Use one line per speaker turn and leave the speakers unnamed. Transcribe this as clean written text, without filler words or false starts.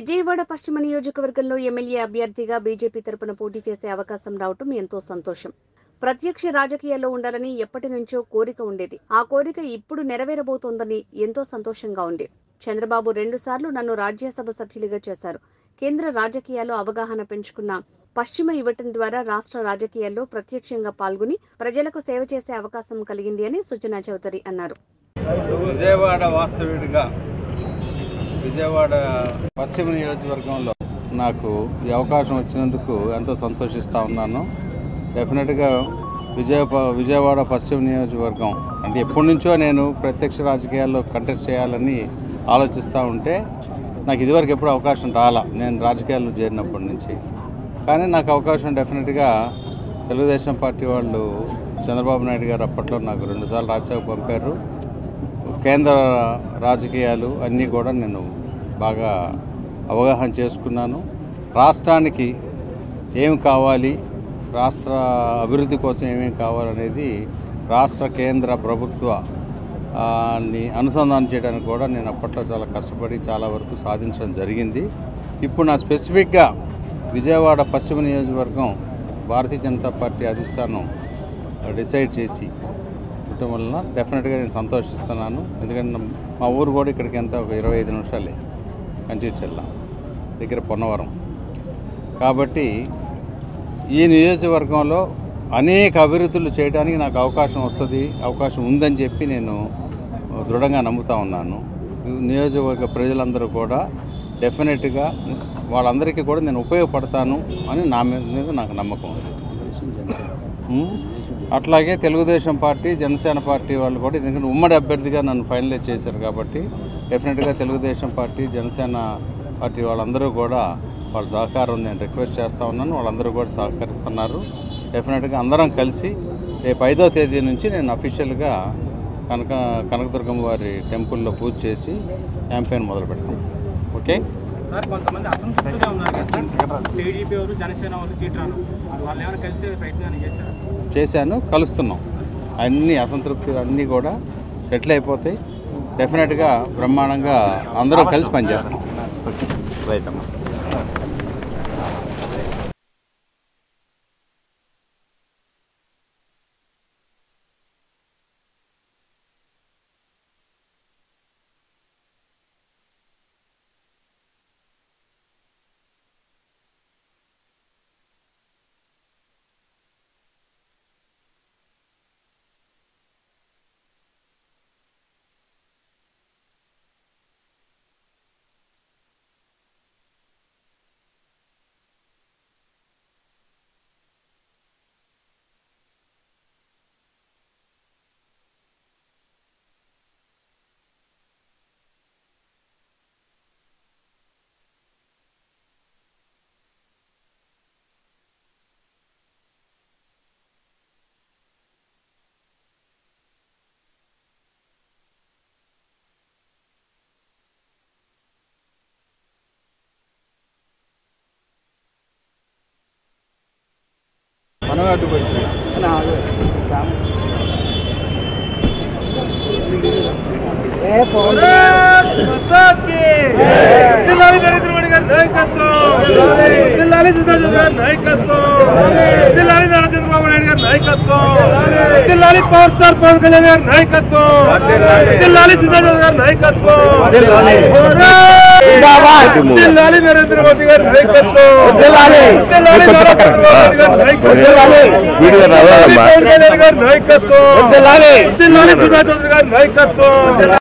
విజయవాడ పశ్చిమ నియోజకవర్గంలో ఎమ్మెల్యే అభ్యర్థిగా బీజేపీ తరపున పోటీ చేసే అవకాశం రావటం ఎంతో సంతోషం. ప్రత్యక్ష రాజకీయాల్లో ఉండాలని ఎప్పటి నుంచో కోరిక ఉండేది. ఆ కోరిక ఇప్పుడు నెరవేరబోతోందని ఎంతో సంతోషంగా ఉంది. చంద్రబాబు 2 సార్లు నన్ను రాజ్యసభ సభ్యులుగా చేశారు. కేంద్ర రాజకీయాల్లో అవగాహన పెంచుకున్న పశ్చిమ ఇవ్వటం ద్వారా రాష్ట్ర రాజకీయాల్లో ప్రత్యక్షంగా పాల్గొని ప్రజలకు సేవ చేసే అవకాశం కలిగింది అని సుజనా చౌదరి అన్నారు.
విజయవాడ వాస్తవ్యుడిగా విజయవాడ పశ్చిమ నియోజకవర్గంలో నాకు ఈ అవకాశం వచ్చినందుకు ఎంతో సంతోషిస్తూ ఉన్నాను. డెఫినెట్గా విజయవాడ పశ్చిమ నియోజకవర్గం అంటే ఎప్పటి నుంచో నేను ప్రత్యక్ష రాజకీయాల్లో కంటెస్ట్ చేయాలని ఆలోచిస్తూ ఉంటే నాకు ఇదివరకు ఎప్పుడు అవకాశం రాలా, నేను రాజకీయాల్లో చేరినప్పటి నుంచి. కానీ నాకు అవకాశం డెఫినెట్గా తెలుగుదేశం పార్టీ వాళ్ళు చంద్రబాబు నాయుడు గారు అప్పట్లో నాకు 2 సార్లు రాజ్యసభకు పంపారు. కేంద్ర రాజకీయాలు అన్నీ కూడా నేను బాగా అవగాహన చేసుకున్నాను. రాష్ట్రానికి ఏం కావాలి, రాష్ట్ర అభివృద్ధి కోసం ఏమేమి కావాలనేది రాష్ట్ర కేంద్ర ప్రభుత్వాన్ని అనుసంధానం చేయడానికి కూడా నేను అప్పట్లో చాలా కష్టపడి చాలా వరకు సాధించడం జరిగింది. ఇప్పుడు నా స్పెసిఫిక్గా విజయవాడ పశ్చిమ నియోజకవర్గం భారతీయ జనతా పార్టీ అధిష్టానం డిసైడ్ చేసి వల్ల డెఫినెట్గా నేను సంతోషిస్తున్నాను. ఎందుకంటే మా ఊరు కూడా ఇక్కడికి ఎంత ఒక 25 నిమిషాలే, కంచిచెల్ల దగ్గర పొన్నవరం. కాబట్టి ఈ నియోజకవర్గంలో అనేక అభివృద్ధులు చేయడానికి నాకు అవకాశం ఉందని చెప్పి నేను దృఢంగా నమ్ముతా ఉన్నాను. నియోజకవర్గ ప్రజలందరూ కూడా డెఫినెట్గా వాళ్ళందరికీ కూడా నేను ఉపయోగపడతాను అని నా మీద నాకు నమ్మకం ఉంది. అట్లాగే తెలుగుదేశం పార్టీ, జనసేన పార్టీ వాళ్ళు కూడా ఎందుకంటే ఉమ్మడి అభ్యర్థిగా నన్ను ఫైనలైజ్ చేశారు కాబట్టి డెఫినెట్గా తెలుగుదేశం పార్టీ, జనసేన పార్టీ వాళ్ళందరూ కూడా వాళ్ళ సహకారం నేను రిక్వెస్ట్ చేస్తూ ఉన్నాను. వాళ్ళందరూ కూడా సహకరిస్తున్నారు. డెఫినెట్గా అందరం కలిసి రేపు 5వ తేదీ నుంచి నేను అఫీషియల్గా కనకదుర్గమ్మ వారి టెంపుల్లో పూజ చేసి క్యాంపెయిన్ మొదలు పెడతాను. ఓకే
సార్, కొంతమంది అసంతృప్తిగా ఉన్నారు కదా, టీడీపీ వారు, జనసేన వారు సీట్రాను వాళ్ళు ఏమైనా కలిసే ప్రయత్నాన్ని చేశాను,
కలుస్తున్నాం. అన్ని అసంతృప్తులు అన్నీ కూడా సెటిల్ అయిపోతాయి. డెఫినెట్గా బ్రహ్మాండంగా అందరూ కలిసి పనిచేస్తాం. రైట్ అమ్మా.
నరేంద్ర మోడీ గారి నాయకత్వం, జిల్లాలి సుధాకర్ గారి నాయకత్వం, జిల్లాలి చంద్రబాబు నాయుడు గారి నాయకత్వం, జిల్లాలి పవర్ స్టార్ పవన్ కళ్యాణ్ గారి నాయకత్వం, జిల్లాలి సుధాకర్ గారి నాయకత్వం, జిల్లాలి నరేంద్ర మోదీ గారి నాయకత్వం, జిల్లాలి చంద్రబాబు నాయుడు గారి నాయకత్వం, జిల్లాలి పవన్ కళ్యాణ్ గారి నాయకత్వం, జిల్లాలి సుధాకర్ గారి నాయకత్వం.